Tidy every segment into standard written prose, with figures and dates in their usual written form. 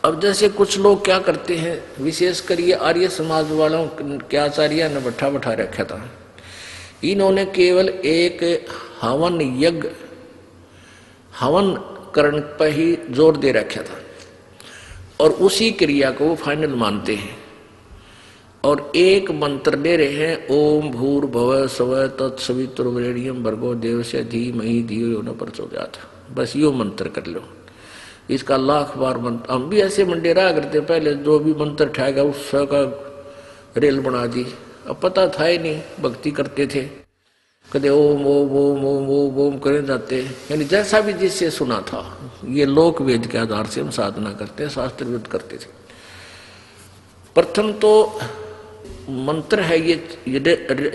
अब जैसे कुछ लोग क्या करते हैं, विशेषकर ये आर्य समाज वालों के आचार्य ने बैठा बैठा रखा था, इन्होंने केवल एक हवन यज्ञ हवन करण पर ही जोर दे रखा था और उसी क्रिया को वो फाइनल मानते हैं और एक मंत्र ले रहे हैं, ओम भूर्भुवः स्वः तत्सवितुर्वरेण्यं भर्गो देवस्य धीमहि धियो यो न प्रचोदयात्। बस यो मंत्र कर लो, इसका लाख बार मंत्र। हम भी ऐसे मंडेरा करते, पहले जो भी मंत्र ठेगा उसका रेल बना दी। अब पता था ही नहीं, भक्ति करते थे, कदे ओम ओम ओम ओम ओम ओम करे जाते, यानी जैसा भी जिससे सुना था। ये लोक वेद के आधार से हम साधना करते हैं, शास्त्र वेद करते थे। प्रथम तो मंत्र है ये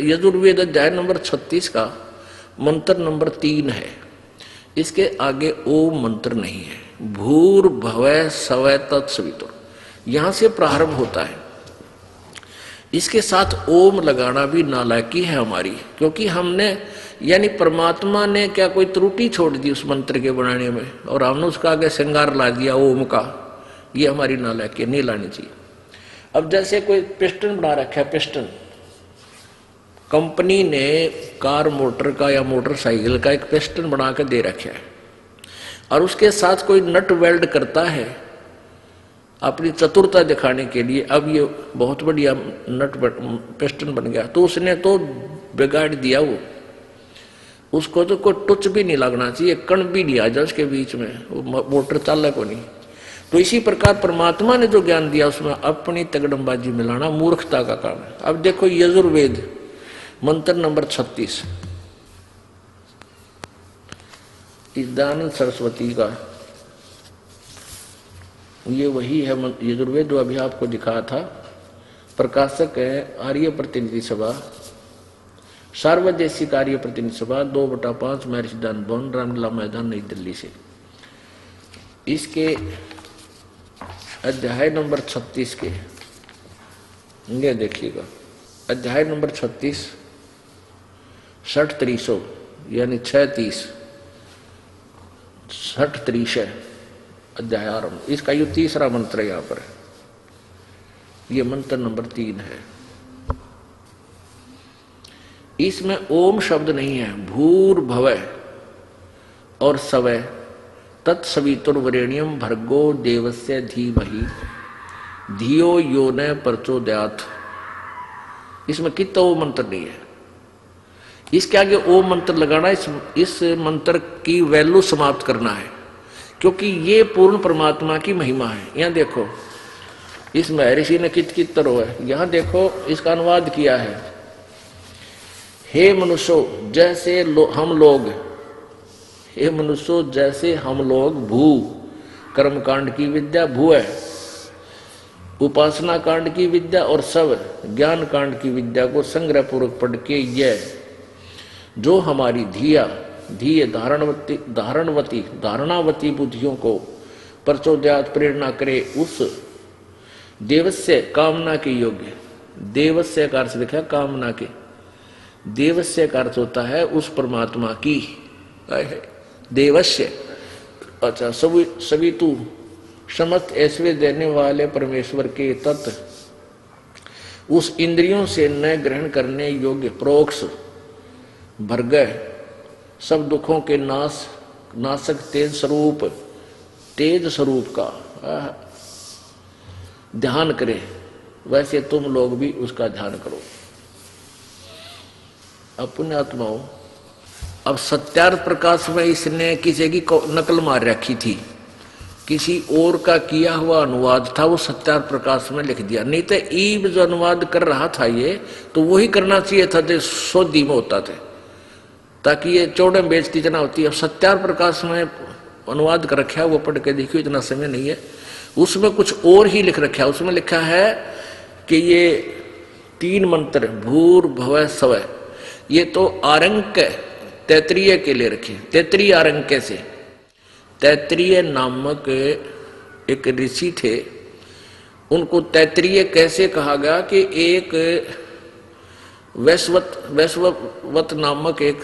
यजुर्वेद अध्याय नंबर 36 का मंत्र नंबर 3 है। इसके आगे ओम मंत्र नहीं है। भूर्भुवः स्वः तत्सवितुर् यहां से प्रारंभ होता है। इसके साथ ओम लगाना भी नालायकी है हमारी, क्योंकि हमने यानी परमात्मा ने क्या कोई त्रुटि छोड़ दी उस मंत्र के बनाने में और हमने उसका आगे श्रृंगार ला दिया ओम का। ये हमारी नालायकी नहीं लानी चाहिए। अब जैसे कोई पिस्टन बना रखा है, पिस्टन कंपनी ने कार मोटर का या मोटरसाइकिल का एक पिस्टन बना के दे रखा है और उसके साथ कोई नट वेल्ड करता है अपनी चतुरता दिखाने के लिए। अब ये बहुत बढ़िया नट पिस्टन बन गया, तो उसने तो बिगाड़ दिया वो। उसको तो कोई टच भी नहीं लगना चाहिए, कण भी नहीं आ जाए उसके बीच में, वो मोटर चालक को नहीं। तो इसी प्रकार परमात्मा ने जो ज्ञान दिया उसमें अपनी तगड़मबाजी मिलाना मूर्खता का काम है। अब देखो यजुर्वेद मंत्र नंबर 36 दयानंद सरस्वती का, ये वही है यजुर्वेद जो अभी आपको दिखाया था। प्रकाशक है आर्य प्रतिनिधि सभा, सार्वदेशिक आर्य प्रतिनिधि सभा 2/5 महर्षि दान भवन, रामलीला मैदान, नई दिल्ली से। इसके अध्याय नंबर 36 के ये देखिएगा, अध्याय नंबर 36 60-300 यानी 6-30 60-30 अध्याय आरंभ। इसका ये तीसरा मंत्र यहां पर है, ये मंत्र नंबर 3 है। इसमें ओम शब्द नहीं है। भूर्भुवः और स्वः तत्सवितुर्वरेण्यं भर्गो देवस्य धीमहि धियो यो न प्रचोदयात्। इसमें कितना ओम मंत्र नहीं है। इसके आगे ओम मंत्र लगाना इस मंत्र की वैल्यू समाप्त करना है, क्योंकि ये पूर्ण परमात्मा की महिमा है। यहां देखो इस महर्षि ने कित तरह है, यहां देखो इसका अनुवाद किया है, हे मनुष्यों जैसे हम लोग, हे मनुष्यों जैसे हम लोग भू कर्मकांड की विद्या, भू है उपासना कांड की विद्या और सब ज्ञान कांड की विद्या को संग्रह पूर्वक पढ़ के यह जो हमारी धीय धारणावती बुद्धियों को प्रचोदयात् प्रेरणा करे, उस देवस्य कामना के योग्य, देवस्य का अर्थ देखा कामना के, देवस्य का अर्थ होता है उस परमात्मा की, देवस्य अच्छा सभी तू समस्त ऐश्वर्य देने वाले परमेश्वर के तत्व, उस इंद्रियों से न ग्रहण करने योग्य प्रोक्ष भर्गः सब दुखों के नाशक तेज स्वरूप का ध्यान करे, वैसे तुम लोग भी उसका ध्यान करो। अब पुण्यात्माओं, अब सत्यार्थ प्रकाश में इसने किसी की नकल मार रखी थी, किसी और का किया हुआ अनुवाद था, वो सत्यार्थ प्रकाश में लिख दिया। नहीं तो ईब जो अनुवाद कर रहा था ये तो वही करना चाहिए था जो सोधी में होता था, ताकि ये चौड़े बेइज्जती इतना होती है। अब सत्यार्थ प्रकाश में अनुवाद कर रखा है, वो पढ़ के देखियो, इतना समय नहीं है। उसमें कुछ और ही लिख रखा है। उसमें लिखा है कि ये 3 मंत्र भूर्भुवः स्वः, ये तो आरंक तैतरीय के लिए रखे, तैतरीय आरंक से। तैतरीय नामक एक ऋषि थे, उनको तैतरीय कैसे कहा गया कि एक वैश्ववत नामक एक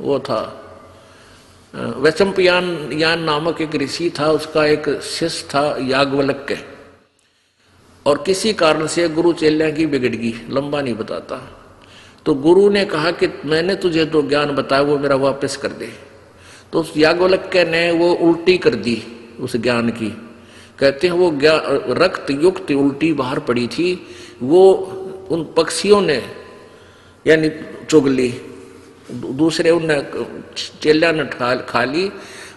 वो था वैशंपायन यान नामक एक ऋषि था, उसका एक शिष्य था याज्ञवल्क्य, और किसी कारण से गुरु चेल्या की बिगड़ गई, लंबा नहीं बताता। तो गुरु ने कहा कि मैंने तुझे जो ज्ञान बताया वो मेरा वापस कर दे। तो उस याज्ञवल्क्य ने वो उल्टी कर दी उस ज्ञान की। कहते हैं वो रक्त युक्त उल्टी बाहर पड़ी थी, वो उन पक्षियों ने यानी चुग ली, दूसरे उन चेल्या ने खा ली,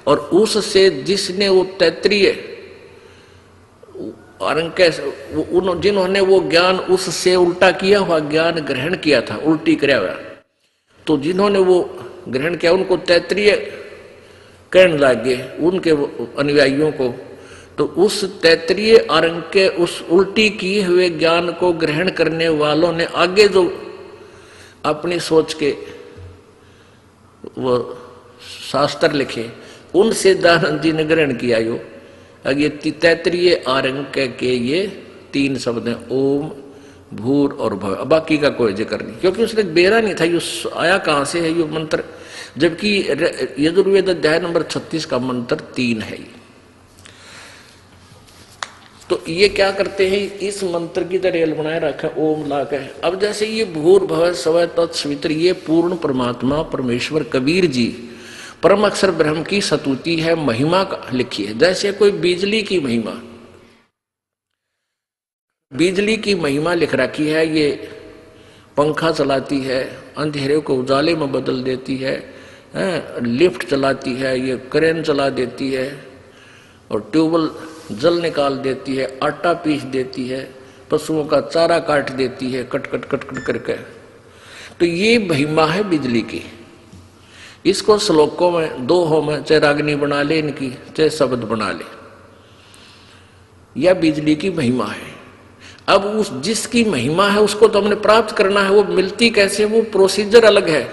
और उससे जिसने वो तैत्रीय जिन्होंने वो ज्ञान उससे उल्टा किया हुआ ज्ञान ग्रहण किया था, उल्टी कराया हुआ, तो जिन्होंने वो ग्रहण किया उनको तैत्रीय कहने लगे उनके अनुयायियों को। तो उस तैत्रीय आरंग के उस उल्टी किए हुए ज्ञान को ग्रहण करने वालों ने आगे जो अपनी सोच के वो शास्त्र लिखे, उनसे दयानंद जी ने ग्रहण किया। ये तैत्रीय आरंग के ये 3 शब्द हैं, ओम, भूर और भव। बाकी का कोई जिक्र नहीं, क्योंकि उसने बेरा नहीं था ये आया कहां से है ये मंत्र, जबकि यजुर्वेद अध्याय नंबर 36 का मंत्र 3 है। तो ये क्या करते हैं, इस मंत्र की तरह बनाए रखा ओम ला के। अब जैसे ये भूर भव स्व तत्सवित्र, ये पूर्ण परमात्मा परमेश्वर कबीर जी परम अक्षर ब्रह्म की स्तुति है, महिमा लिखी है। जैसे कोई बिजली की महिमा, बिजली की महिमा लिख रखी है, ये पंखा चलाती है, अंधेरे को उजाले में बदल देती है, लिफ्ट चलाती है, ये क्रेन चला देती है, और ट्यूबवेल जल निकाल देती है, आटा पीस देती है, पशुओं का चारा काट देती है, कट कट कट कट करके। तो ये महिमा है बिजली की। इसको श्लोकों में दोहों में चाहे रागनी बना ले इनकी, चाहे शब्द बना ले, यह बिजली की महिमा है। अब उस जिसकी महिमा है उसको तो हमने प्राप्त करना है, वो मिलती कैसे, वो प्रोसीजर अलग है।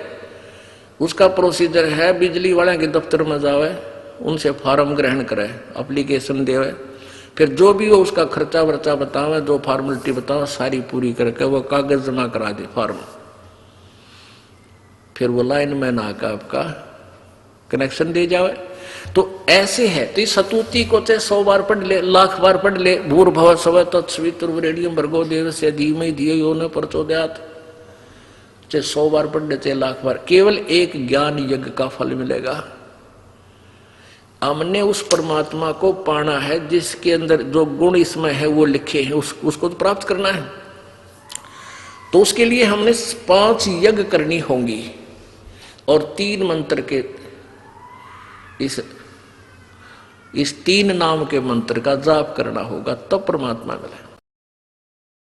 उसका प्रोसीजर है बिजली वाले के दफ्तर में जावे, उनसे फॉर्म ग्रहण करे, एप्लीकेशन देवे, फिर जो भी हो उसका खर्चा वर्चा बतावे, जो फॉर्मेलिटी बतावे सारी पूरी करके वो कागज जमा करा दे फॉर्म, फिर वो लाइन में ना का आपका कनेक्शन दे जावे। तो ऐसे है। तो इस स्तुति को चाहे 100 बार पढ़ ले, लाख बार पढ़ ले, भूर भव स्व तत्सवितुर्वरेण्यं भर्गो देवस्य धीमहि धियो यो न प्रचोदयात्, चाहे 100 बार पढ़ ले, चाहे लाख बार, केवल एक ज्ञान यज्ञ का फल मिलेगा। हमने उस परमात्मा को पाना है जिसके अंदर जो गुण इसमें है वो लिखे हैं, उसको तो प्राप्त करना है। तो उसके लिए हमने 5 यज्ञ करनी होंगी और 3 मंत्र के इस 3 नाम के मंत्र का जाप करना होगा, तब परमात्मा मिले।